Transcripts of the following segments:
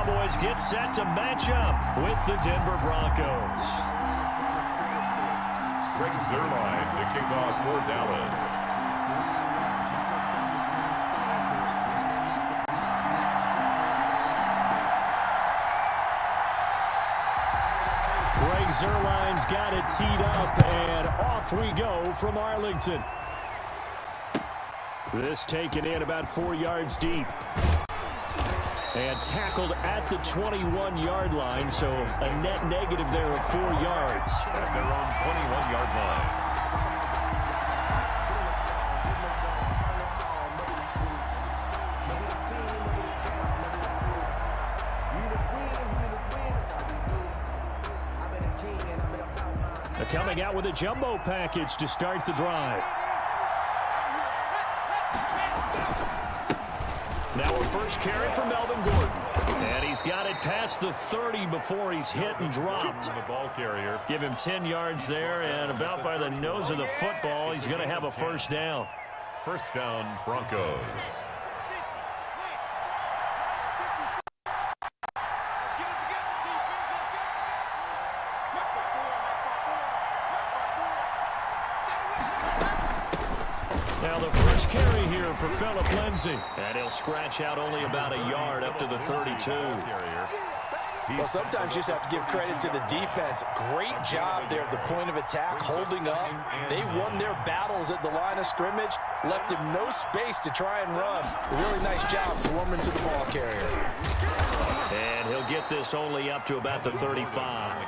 Cowboys get set to match up with the Denver Broncos. Greg Zuerlein to kick off for Dallas. Greg Zuerlein's got it teed up, and off we go from Arlington. This taken in about 4 yards deep. And tackled at the 21-yard line, so a net negative there of 4 yards. At their own 21-yard line. They're coming out with a jumbo package to start the drive. Now a first carry for Melvin Gordon. And he's got it past the 30 before he's hit and dropped. The ball carrier. Give him 10 yards there, and about by the nose of the football, he's going to have a first down. First down, Broncos. Now the first carry here for Phillip Lindsay. And he'll scratch out only about a yard up to the 32. Well, sometimes you just have to give credit to the defense. Great job there at the point of attack, holding up. They won their battles at the line of scrimmage, left him no space to try and run. A really nice job swarming to the ball carrier. And he'll get this only up to about the 35.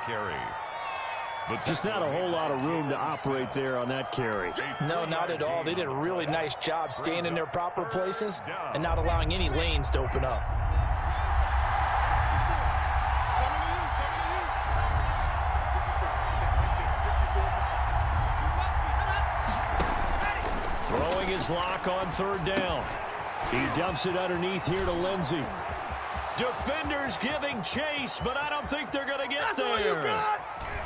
But just not a whole lot of room to operate there on that carry. No, not at all. They did a really nice job staying in their proper places and not allowing any lanes to open up. Throwing his lock on third down. He dumps it underneath here to Lindsay. Defenders giving chase, but I don't think they're going to get there.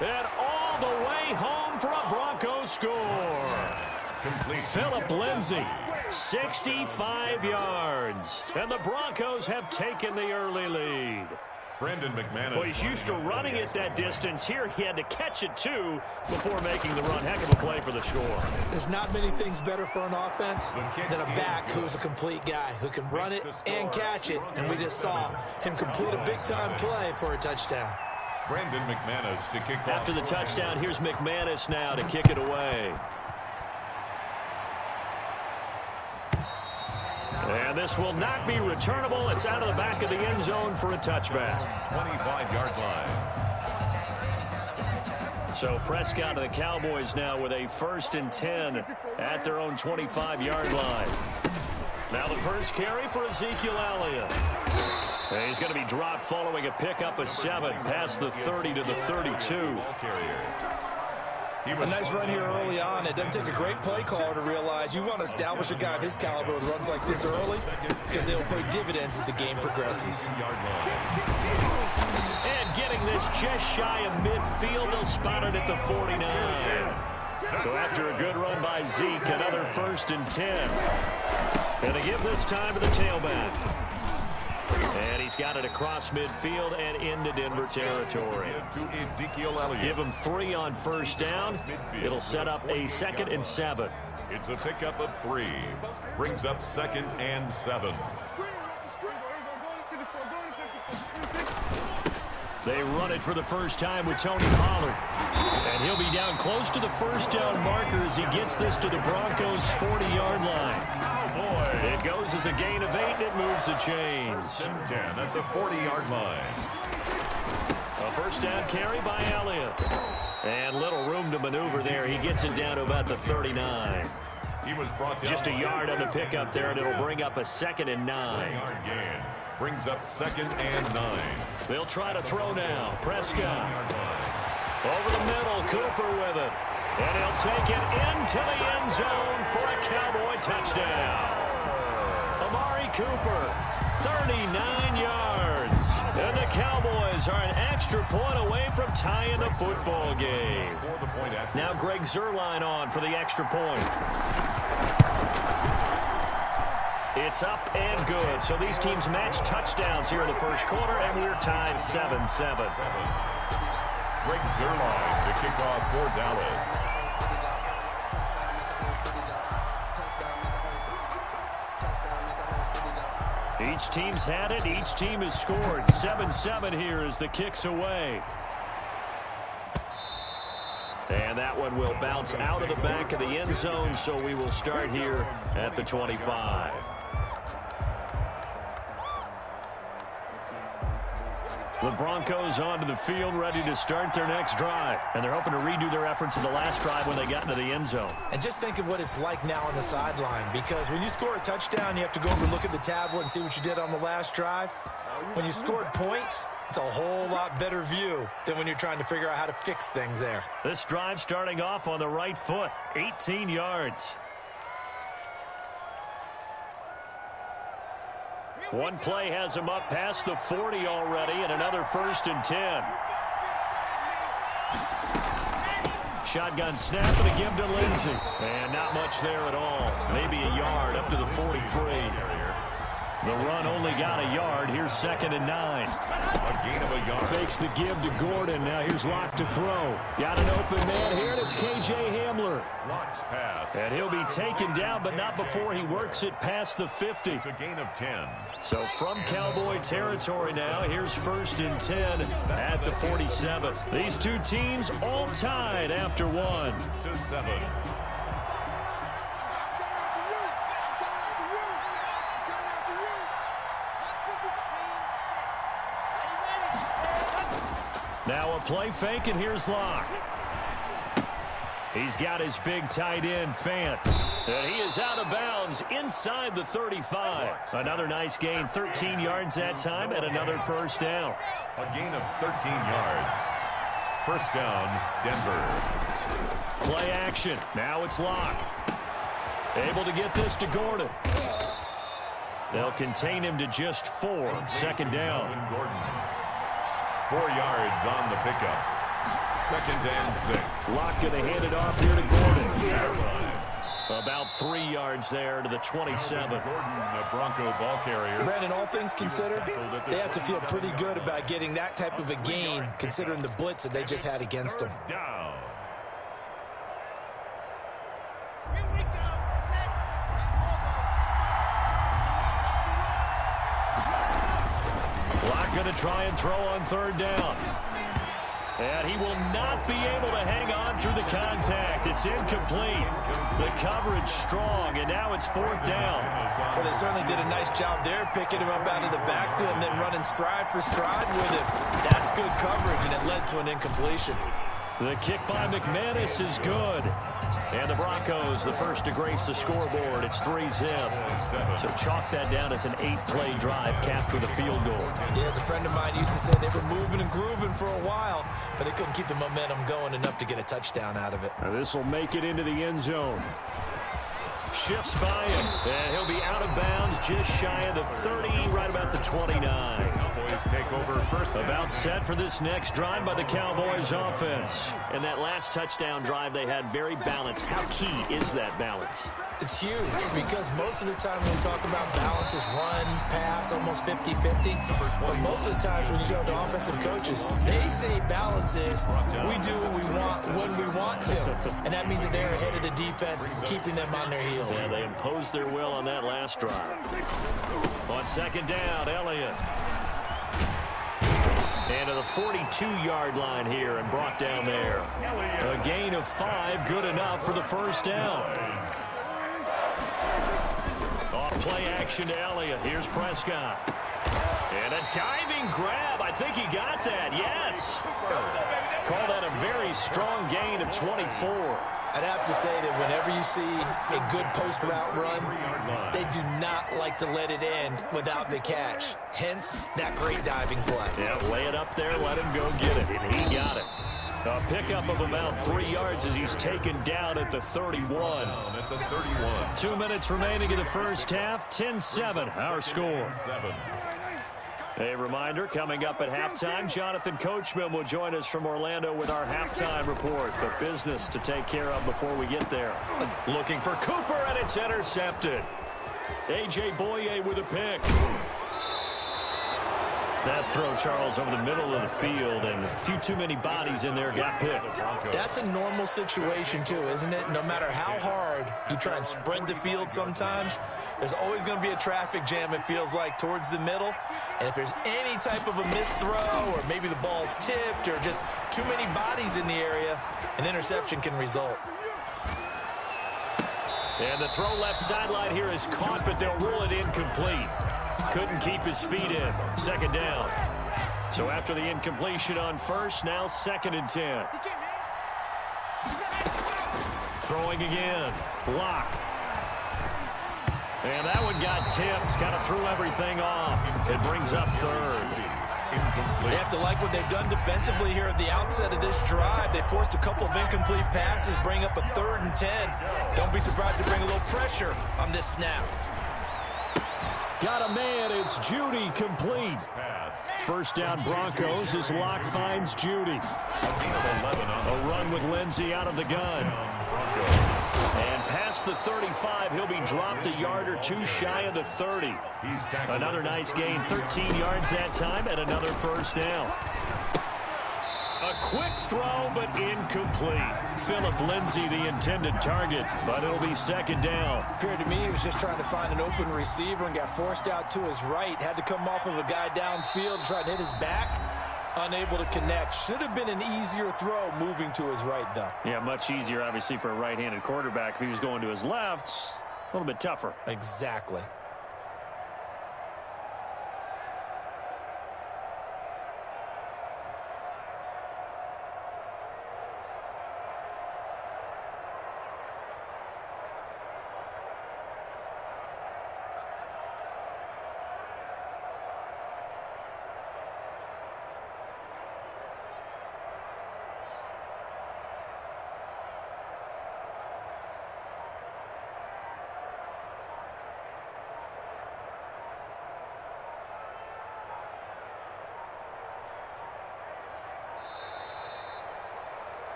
And all the way home for a Broncos score. Phillip Lindsay, 65 yards. And the Broncos have taken the early lead. Brandon McManus. Well, he's used to running it that distance. Here he had to catch it, too, before making the run. Heck of a play for the score. There's not many things better for an offense than a back who's a complete guy who can run it and catch it. And we just saw him complete a big-time play for a touchdown. Brandon McManus to kick off. After the touchdown, here's McManus now to kick it away. And this will not be returnable. It's out of the back of the end zone for a touchback. 25-yard line. So Prescott and the Cowboys now with a 1st and 10 at their own 25-yard line. Now the first carry for Ezekiel Elliott. And he's going to be dropped following a pickup of 7 past the 30 to the 32. A nice run here early on. It doesn't take a great play caller to realize you want to establish a guy of his caliber with runs like this early because they'll pay dividends as the game progresses. And getting this just shy of midfield, they'll spot it at the 49. So after a good run by Zeke, another 1st and 10. Going to give this time to the tailback. And he's got it across midfield and into Denver territory. Give him 3 on first down. It'll set up a 2nd and 7. It's a pickup of 3. Brings up 2nd and 7. They run it for the first time with Tony Pollard. And he'll be down close to the first down marker as he gets this to the Broncos' 40-yard line. Oh, boy. It goes as a gain of 8, and it moves the chains. 10 at the 40-yard line. A first down carry by Elliott. And little room to maneuver there. He gets it down to about the 39. He was brought down. Just a yard on the pickup there, and it'll bring up a 2nd and 9. Yard gain. Brings up 2nd and 9. They'll try to throw now. Prescott. Over the middle, Cooper with it. And he'll take it into the end zone for a Cowboy touchdown. Amari Cooper, 39 yards. And the Cowboys are an extra point away from tying the football game. Now Greg Zuerlein on for the extra point. It's up and good. So these teams match touchdowns here in the first quarter, and we're tied 7-7. Greg Zuerlein to kick off for Dallas. Each team's had it. Each team has scored. 7-7 here as the kick's away. And that one will bounce out of the back of the end zone, so we will start here at the 25. The Broncos onto the field, ready to start their next drive. And they're hoping to redo their efforts in the last drive when they got into the end zone. And just think of what it's like now on the sideline, because when you score a touchdown, you have to go over and look at the tablet and see what you did on the last drive. When you scored points, it's a whole lot better view than when you're trying to figure out how to fix things there. This drive starting off on the right foot, 18 yards. One play has him up past the 40 already, and another 1st and 10. Shotgun snap and a give to Lindsey. And not much there at all. Maybe a yard up to the 43. The run only got a yard. Here's 2nd and 9. A gain of a yard. Fakes the give to Gordon. Now here's Locke to throw. Got an open man here, and it's K.J. Hamler. Locke's pass. And he'll be taken down, but not before he works it past the 50. It's a gain of 10. So from Cowboy territory now, here's 1st and 10 at the 47. These two teams all tied after 1. 7. Now a play fake, and here's Locke. He's got his big tight end, Fant. And he is out of bounds inside the 35. Another nice gain, 13 yards that time, and another 1st down. A gain of 13 yards. 1st down, Denver. Play action. Now it's Locke. Able to get this to Gordon. They'll contain him to just 4. 2nd down. Gordon. 4 yards on the pickup. 2nd and 6. Locke going to hand it off here to Gordon. About 3 yards there to the 27. Gordon, the Bronco ball carrier. Brandon, all things considered, they have to feel pretty good about getting that type of a gain, considering the blitz that they just had against them. Down. Locke going to try and throw on 3rd down. And he will not be able to hang on through the contact. It's incomplete. The coverage strong, and now it's 4th down. Well, they certainly did a nice job there, picking him up out of the backfield and then running stride for stride with him. That's good coverage, and it led to an incompletion. The kick by McManus is good. And the Broncos, the first to grace the scoreboard. It's 3-zip. So chalk that down as an 8-play drive, capture the field goal. Yeah, as a friend of mine used to say, they were moving and grooving for a while, but they couldn't keep the momentum going enough to get a touchdown out of it. Now this will make it into the end zone. Shifts by him, and he'll be out of bounds just shy of the 30, right about the 29. Cowboys take over first. About set for this next drive by the Cowboys offense. And that last touchdown drive they had very balanced. How key is that balance? It's huge, because most of the time when we talk about balance is run, pass, almost 50-50. But most of the times when you go to offensive coaches, they say balance is we do what we want when we want to. And that means that they're ahead of the defense, keeping them on their heels. Yeah, they imposed their will on that last drive. On 2nd down, Elliott. And to the 42-yard line here and brought down there. A gain of 5, good enough for the 1st down. Off play action to Elliott. Here's Prescott. And a diving grab. I think he got that. Yes. Call that a very strong gain of 24. I'd have to say that whenever you see a good post route run, they do not like to let it end without the catch. Hence, that great diving play. Yeah, lay it up there, let him go get it, and he got it. A pickup of about 3 yards as he's taken down at the 31. 2 minutes remaining in the first half, 10-7, our score. A reminder, coming up at halftime, Jonathan Coachman will join us from Orlando with our halftime report. But business to take care of before we get there. Looking for Cooper, and it's intercepted. A.J. Boye with a pick. That throw, Charles, over the middle of the field, and a few too many bodies in there got picked. That's a normal situation, too, isn't it? No matter how hard you try and spread the field sometimes, there's always going to be a traffic jam, it feels like, towards the middle. And if there's any type of a missed throw, or maybe the ball's tipped, or just too many bodies in the area, an interception can result. And the throw left sideline here is caught, but they'll rule it incomplete. Couldn't keep his feet in. Second down. So after the incompletion on first, now 2nd and 10. Throwing again. Block. And that one got tipped. Kind of threw everything off. It brings up 3rd. They have to like what they've done defensively here at the outset of this drive. They forced a couple of incomplete passes, bring up a 3rd and 10. Don't be surprised to bring a little pressure on this snap. Got a man, it's Judy, complete. First down Broncos as Locke finds Judy. A run with Lindsey out of the gun. And past the 35, he'll be dropped a yard or two shy of the 30. Another nice gain, 13 yards that time, and another first down. A quick throw, but incomplete. Philip Lindsay, the intended target, but it'll be 2nd down. Appeared to me he was just trying to find an open receiver and got forced out to his right. Had to come off of a guy downfield, trying to hit his back. Unable to connect. Should have been an easier throw moving to his right, though. Yeah, much easier, obviously, for a right-handed quarterback. If he was going to his left, a little bit tougher. Exactly.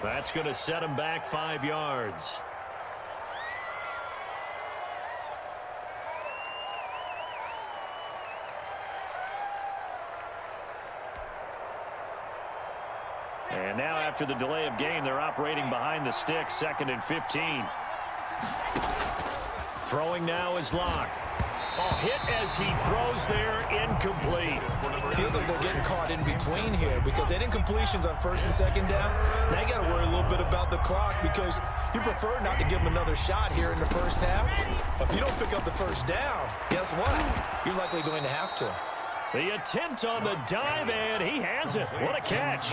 That's going to set him back 5 yards. And now after the delay of game, they're operating behind the sticks, 2nd and 15. Throwing now is Locke. Oh, hit as he throws there, incomplete. Feels like they're getting caught in between here because that incompletions on 1st and 2nd down. Now you got to worry a little bit about the clock because you prefer not to give them another shot here in the first half. But if you don't pick up the first down, guess what? You're likely going to have to. The attempt on the dive, and he has it. What a catch.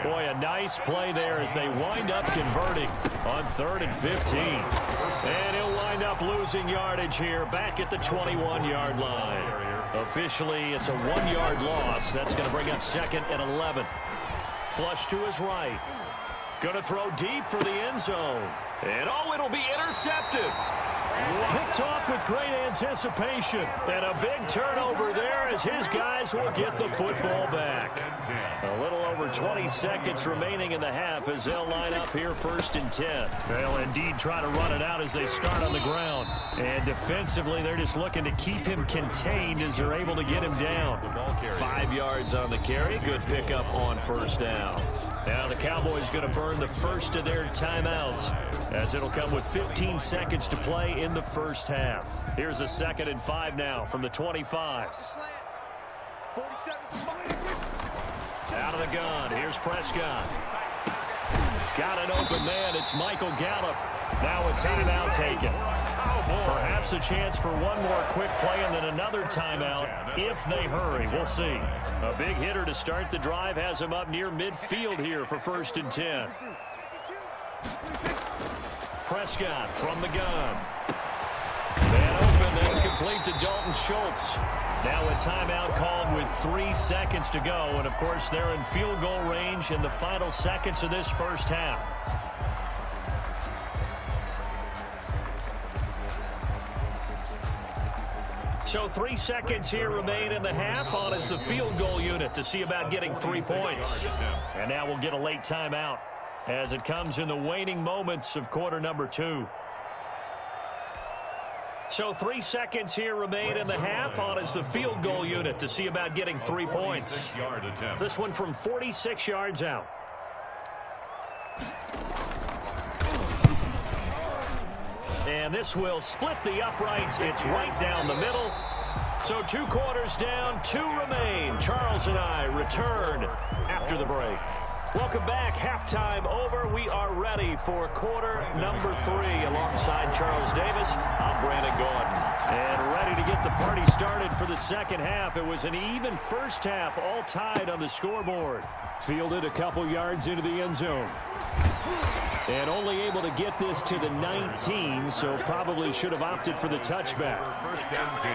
Boy, a nice play there as they wind up converting on 3rd and 15. And he'll wind up losing yardage here back at the 21-yard line. Officially, it's a 1-yard loss. That's going to bring up 2nd and 11. Flush to his right. Going to throw deep for the end zone. And oh, it'll be intercepted. Picked off with great anticipation. And a big turnover there as his guys will get the football back. A little over 20 seconds remaining in the half as they'll line up here 1st and 10. They'll indeed try to run it out as they start on the ground. And defensively, they're just looking to keep him contained as they're able to get him down. 5 yards on the carry. Good pickup on 1st down. Now the Cowboys going to burn the first of their timeouts as it'll come with 15 seconds to play in the first half. Here's a 2nd and 5 now from the 25. Out of the gun. Here's Prescott. Got an open man. It's Michael Gallup. Now a timeout taken. Perhaps a chance for one more quick play and then another timeout if they hurry. We'll see. A big hitter to start the drive has him up near midfield here for 1st and 10. Prescott from the gun. Man open. That's complete to Dalton Schultz. Now a timeout called with 3 seconds to go. And, of course, they're in field goal range in the final seconds of this first half. So 3 seconds here remain in the half on as the field goal unit to see about getting 3 points. And now we'll get a late timeout as it comes in the waning moments of quarter number 2. So 3 seconds here remain in the half. On is the field goal unit to see about getting 3 points. This one from 46 yards out. And this will split the uprights. It's right down the middle. So 2 quarters down, 2 remain. Charles and I return after the break. Welcome back. Halftime over. We are ready for quarter number 3. Alongside Charles Davis, I'm Brandon Gordon. And ready to get the party started for the second half. It was an even first half, all tied on the scoreboard. Fielded a couple yards into the end zone. And only able to get this to the 19, so probably should have opted for the touchback. First and 10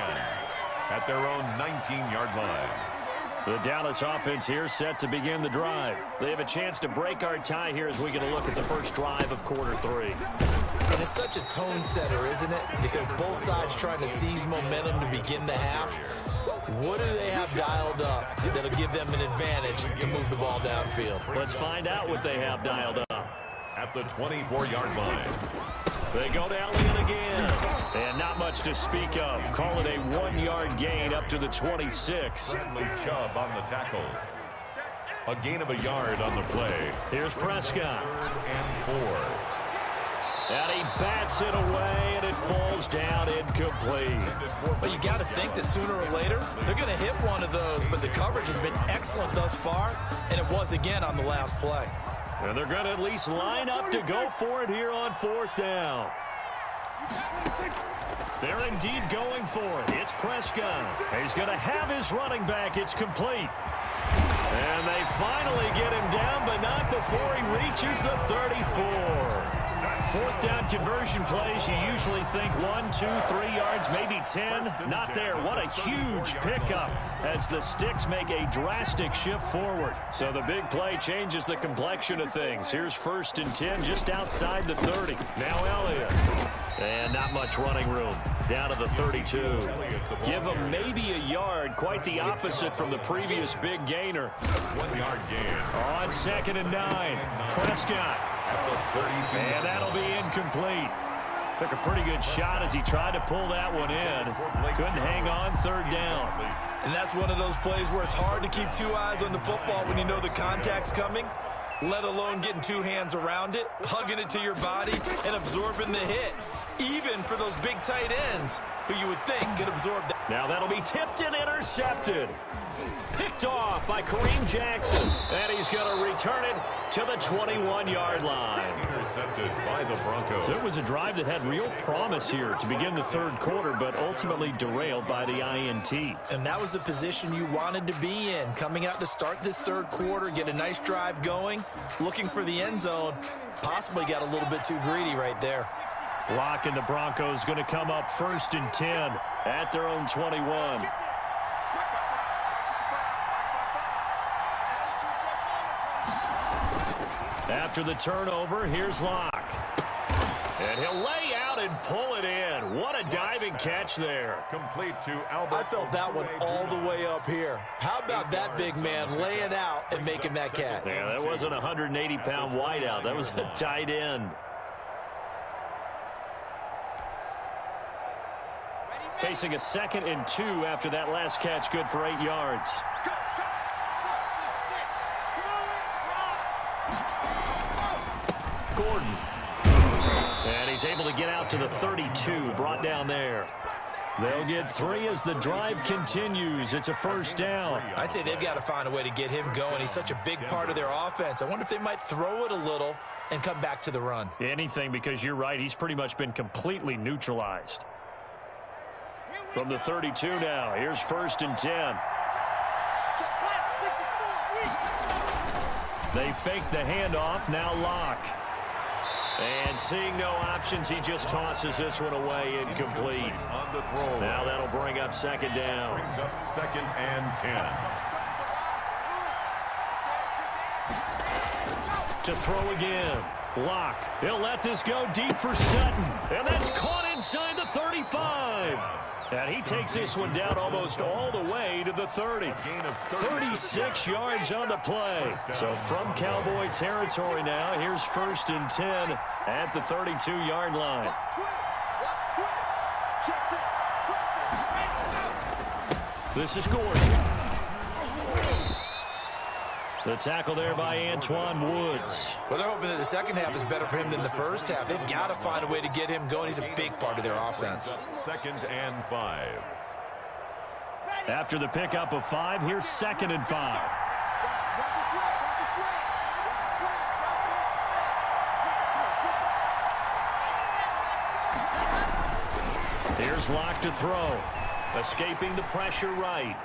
at their own 19-yard line. The Dallas offense here set to begin the drive. They have a chance to break our tie here as we get a look at the first drive of quarter 3. And it's such a tone setter, isn't it? Because both sides trying to seize momentum to begin the half. What do they have dialed up that'll give them an advantage to move the ball downfield? Let's find out what they have dialed up. At the 24-yard line. They go to Elliott again. And not much to speak of. Call it a 1-yard gain up to the 26. Bradley Chubb on the tackle. A gain of a yard on the play. Here's Prescott. 3rd and 4. And he bats it away, and it falls down incomplete. But you got to think that sooner or later, they're going to hit one of those. But the coverage has been excellent thus far, and it was again on the last play. And they're going to at least line up to go for it here on 4th down. They're indeed going for it. It's Prescott. He's going to have his running back. It's complete. And they finally get him down, but not before he reaches the 34. 4th down conversion plays, you usually think 1, 2, 3 yards, maybe 10. Not there. What a huge pickup as the Sticks make a drastic shift forward. So the big play changes the complexion of things. Here's 1st and 10 just outside the 30. Now Elliott. And not much running room. Down to the 32. Give him maybe a yard. Quite the opposite from the previous big gainer. 1-yard gain. On 2nd and 9. Prescott. And that'll be incomplete. Took a pretty good shot as he tried to pull that one in. Couldn't hang on 3rd down. And that's one of those plays where it's hard to keep 2 eyes on the football when you know the contact's coming, let alone getting 2 hands around it, hugging it to your body, and absorbing the hit. Even for those big tight ends who you would think could absorb that. Now that'll be tipped and intercepted. Picked off by Kareem Jackson. And he's going to return it to the 21-yard line. Intercepted by the Broncos. So it was a drive that had real promise here to begin the 3rd quarter, but ultimately derailed by the INT. And that was the position you wanted to be in. Coming out to start this 3rd quarter, get a nice drive going, looking for the end zone. Possibly got a little bit too greedy right there. Locke and the Broncos going to come up 1st and 10 at their own 21. After the turnover, here's Locke. And he'll lay out and pull it in. What a diving catch there. Complete to Albert. I felt that one all the way up here. How about that big man laying out and making that catch? Yeah, that wasn't a 180-pound wideout. That was a tight end. Facing a 2nd and 2 after that last catch, good for 8 yards. Gordon. And he's able to get out to the 32, brought down there. They'll get 3 as the drive continues. It's a 1st down. I'd say they've got to find a way to get him going. He's such a big part of their offense. I wonder if they might throw it a little and come back to the run. Anything, because you're right. He's pretty much been completely neutralized. From the 32 now, here's 1st and 10. They fake the handoff, now Locke. And seeing no options, he just tosses this one away, incomplete. On the throw. Now that'll bring up 2nd down. Brings up 2nd and 10. To throw again. Locke. He'll let this go deep for Sutton. And that's caught inside the 35. And he takes this one down almost all the way to the 30. 36 yards on the play. So from Cowboy territory now, here's 1st and 10 at the 32-yard line. This is Gordon. The tackle there by Antoine Woods. Well, they're hoping that the second half is better for him than the first half. They've got to find a way to get him going. He's a big part of their offense. 2nd and 5. After the pickup of 5, here's 2nd and 5. Here's Locke to throw. Escaping the pressure right.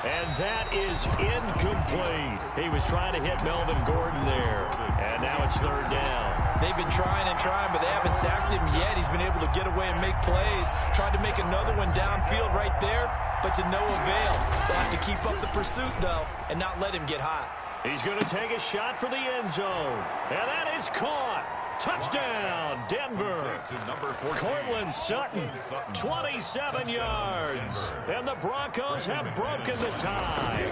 And that is incomplete. He was trying to hit Melvin Gordon there. And now it's 3rd down. They've been trying and trying, but they haven't sacked him yet. He's been able to get away and make plays. Tried to make another one downfield right there, but to no avail. They'll have to keep up the pursuit, though, and not let him get hot. He's going to take a shot for the end zone. And that is caught. Touchdown, Denver. Cortland Sutton, 27 yards. And the Broncos have broken the tie.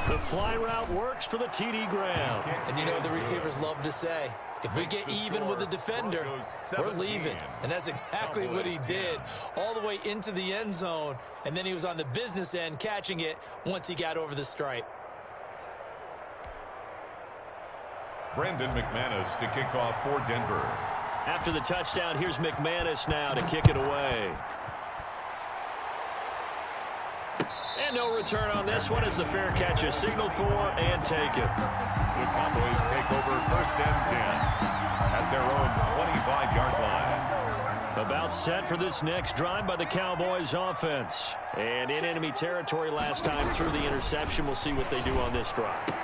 The fly route works for the TD Graham. And you know what the receivers love to say? If we get even with the defender, we're leaving. And that's exactly what he did, all the way into the end zone. And then he was on the business end catching it once he got over the stripe. Brandon McManus to kick off for Denver. After the touchdown, here's McManus now to kick it away. And no return on this one as the fair catch is signaled for and taken. The Cowboys take over 1st and 10 at their own 25-yard line. About set for this next drive by the Cowboys offense. And in enemy territory last time through the interception. We'll see what they do on this drive.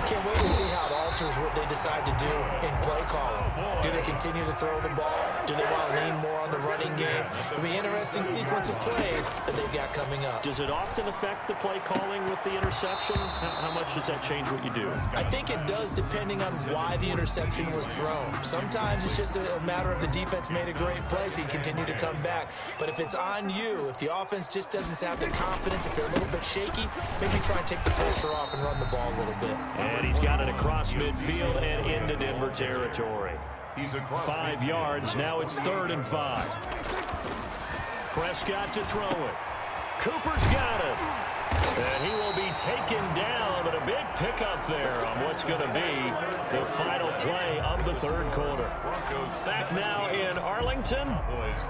Can't wait to see how it alters what they decide to do in play calling. Do they continue to throw the ball? Do they want to lean more on the running game? It'll be an interesting sequence of plays that they've got coming up. Does it often affect the play calling with the interception? How much does that change what you do? I think it does, depending on why the interception was thrown. Sometimes it's just a matter of the defense made a great play, so you continue to come back. But if it's on you, if the offense just doesn't have the confidence, if they're a little bit shaky, maybe try and take the pressure off and run the ball a little bit. And he's got it across midfield and into Denver territory. He's across 5 yards. Now it's 3rd and 5. Prescott to throw it. Cooper's got it. And he will be taken down, but a big pickup there on what's going to be the final play of the 3rd quarter. Back now in Arlington.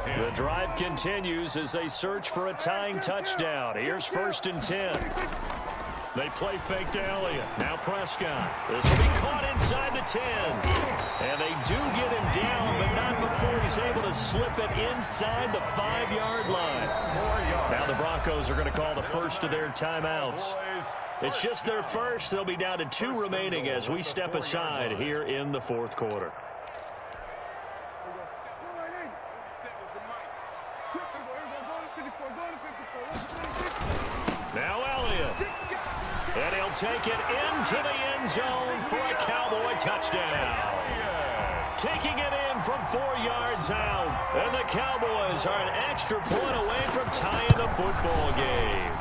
The drive continues as they search for a tying touchdown. Here's 1st and 10. They play fake to Elliott. Now Prescott. This will be caught inside the 10. And they do get him down, but not before he's able to slip it inside the 5-yard line. Now the Broncos are going to call the first of their timeouts. It's just their first. They'll be down to 2 remaining as we step aside here in the 4th quarter. Now Elliott. And he'll take it into the end zone for a Cowboy touchdown. Taking it in from 4 yards out. And the Cowboys are an extra point away from tying the football game.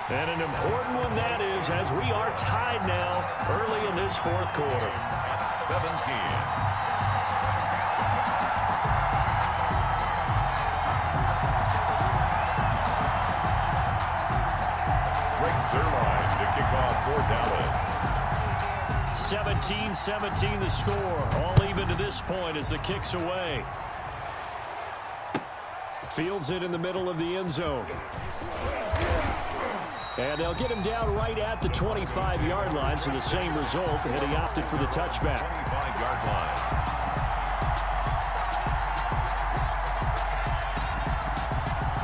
And an important one that is, as we are tied now early in this 4th quarter. 17. Zerline to kick off for Dallas. 17-17 the score. All even to this point as the kick's away. Fields it in the middle of the end zone. And they'll get him down right at the 25-yard line, so the same result, and he opted for the touchback. 25-yard line.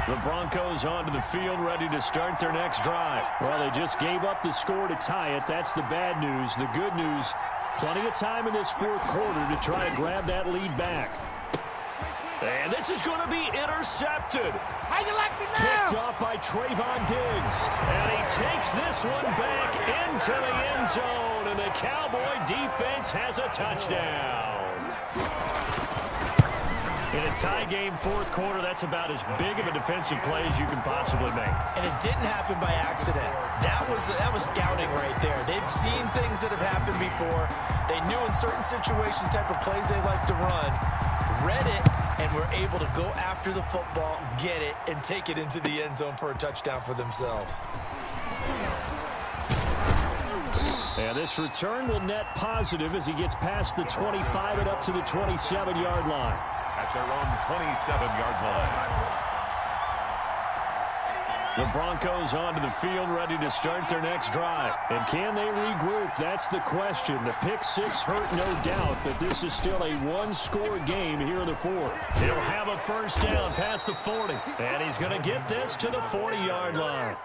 The Broncos onto the field, ready to start their next drive. Well, they just gave up the score to tie it. That's the bad news. The good news, plenty of time in this 4th quarter to try to grab that lead back. And this is going to be intercepted. How you like me now? Picked up by Trayvon Diggs. And he takes this one back into the end zone. And the Cowboy defense has a touchdown. In a tie game 4th quarter, that's about as big of a defensive play as you can possibly make. And it didn't happen by accident. That was scouting right there. They've seen things that have happened before. They knew in certain situations type of plays they like to run. Read it, and were able to go after the football, get it, and take it into the end zone for a touchdown for themselves. And this return will net positive as he gets past the 25 and up to the 27-yard line. At their own 27-yard line. The Broncos onto the field, ready to start their next drive. And can they regroup? That's the question. The pick six hurt, no doubt, but this is still a one-score game here in the fourth. He'll have a first down past the 40, and he's going to get this to the 40-yard line.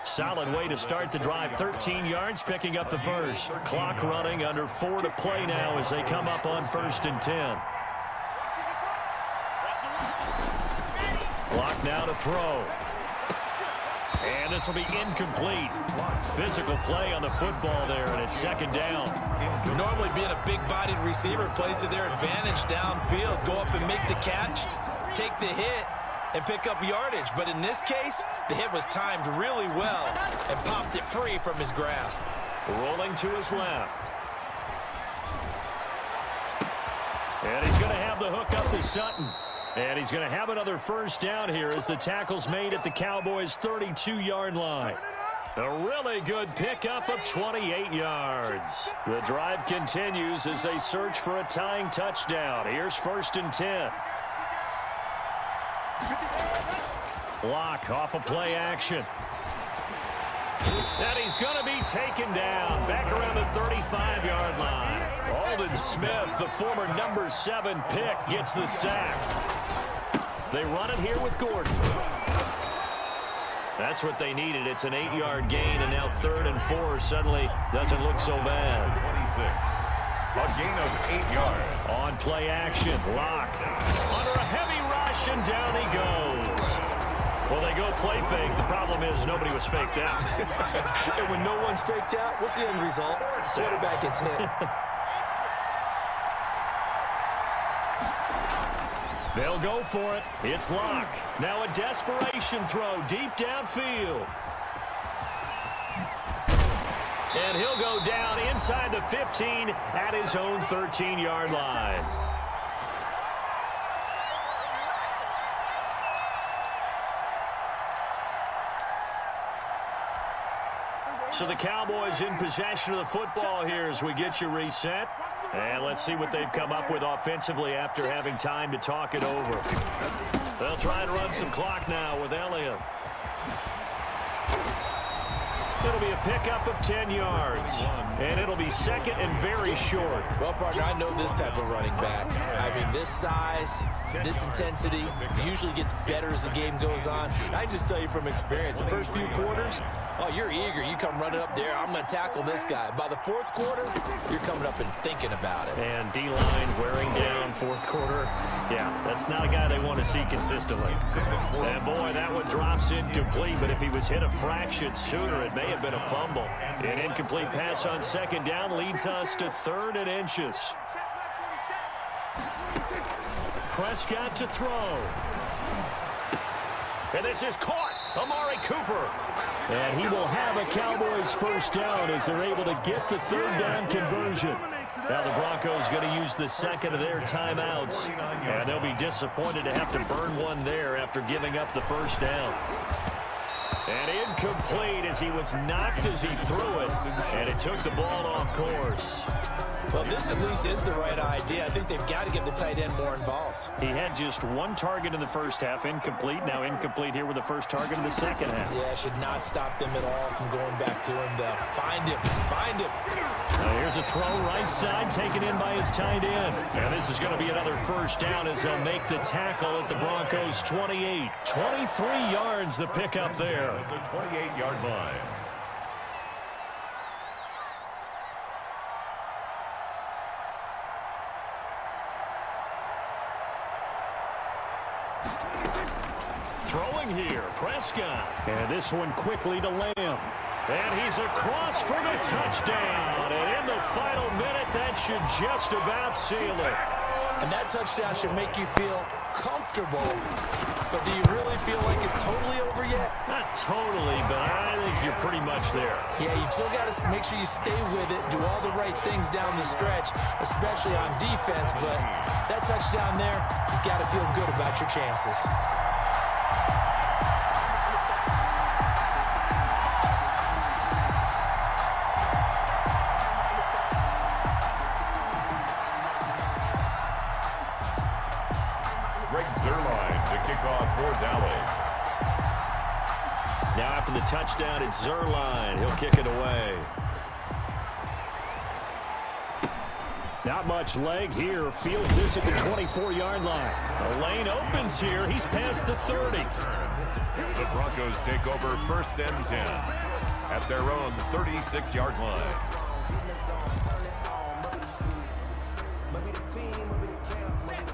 Solid way to start the drive. 13 yards, picking up the first. Clock running, under 4 to play now as they come up on 1st and 10. Clock now to throw. And this will be incomplete. Physical play on the football there, and it's second down. Normally being a big-bodied receiver plays to their advantage downfield. Go up and make the catch, take the hit, and pick up yardage. But in this case, the hit was timed really well and popped it free from his grasp. Rolling to his left. And he's going to have the hook up to Sutton. And he's going to have another first down here as the tackle's made at the Cowboys' 32-yard line. A really good pickup of 28 yards. The drive continues as they search for a tying touchdown. Here's 1st and 10. Lock off of play action. And he's going to be taken down back around the 35-yard line. Aldon Smith, the former number 7 pick, gets the sack. They run it here with Gordon. That's what they needed. It's an 8-yard gain, and now 3rd and 4 suddenly doesn't look so bad. 26. A gain of 8 yards. On play action, Lock. Under a heavy rush, and down he goes. Well, they go play fake. The problem is nobody was faked out. And when no one's faked out, what's the end result? Quarterback gets hit. They'll go for it. It's Lock. Now a desperation throw deep downfield. And he'll go down inside the 15 at his own 13-yard line. So the Cowboys in possession of the football here as we get you reset. And let's see what they've come up with offensively after having time to talk it over. They'll try and run some clock now with Elliott. It'll be a pickup of 10 yards. And it'll be second and very short. Well, partner, I know this type of running back. I mean, this size, this intensity usually gets better as the game goes on. I just tell you from experience, the first few quarters, oh, you're eager. You come running up there. I'm going to tackle this guy. By the 4th quarter, you're coming up and thinking about it. And D-line wearing down 4th quarter. Yeah, that's not a guy they want to see consistently. And, boy, that one drops incomplete. But if he was hit a fraction sooner, it may have been a fumble. An incomplete pass on 2nd down leads us to 3rd and inches. Prescott to throw. And this is caught. Amari Cooper. And he will have a Cowboys first down as they're able to get the 3rd down conversion. Now the Broncos going to use the second of their timeouts. And they'll be disappointed to have to burn one there after giving up the first down. And incomplete as he was knocked as he threw it. And it took the ball off course. Well, this at least is the right idea. I think they've got to get the tight end more involved. He had just 1 target in the first half, incomplete. Now incomplete here with the first target in the second half. Yeah, should not stop them at all from going back to him. They'll find him. Find him. Now here's a throw right side, taken in by his tight end. And this is going to be another first down as they'll make the tackle at the Broncos' 28. 23 yards the pickup there. At the 28-yard line. Throwing here, Prescott. And this one quickly to Lamb. And he's across for the touchdown. And in the final minute, that should just about seal it. And that touchdown should make you feel comfortable. But do you really feel like it's totally over yet? Not totally, but I think you're pretty much there. Yeah, you've still got to make sure you stay with it, do all the right things down the stretch, especially on defense. But that touchdown there, You got to feel good about your chances. To kick off for Dallas. Now after the touchdown, it's Zerline. He'll kick it away. Not much leg here. Fields this at the 24-yard line. The lane opens here. He's past the 30. The Broncos take over 1st and 10 at their own 36-yard line.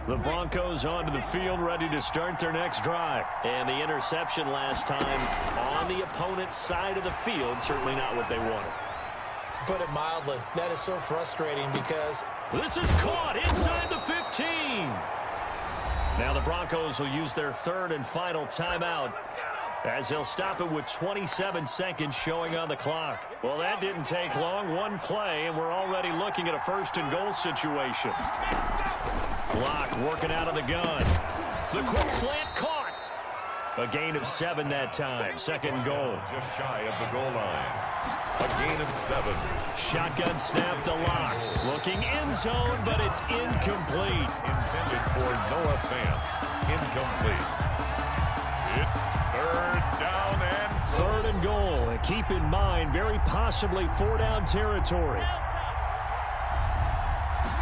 The Broncos onto the field, ready to start their next drive. And the interception last time on the opponent's side of the field, certainly not what they wanted. Put it mildly, that is so frustrating because this is caught inside the 15. Now the Broncos will use their 3rd and final timeout as they'll stop it with 27 seconds showing on the clock. Well, that didn't take long. One play, and we're already looking at a 1st and goal situation. Block working out of the gun. The quick slant caught. A gain of 7 that time. 2nd and goal. Just shy of the goal line. A gain of 7. Shotgun snap to Lock. Looking end zone, but it's incomplete. Intended for Noah Fant. Incomplete. It's 3rd down and 3rd and goal. And keep in mind, very possibly 4-down territory.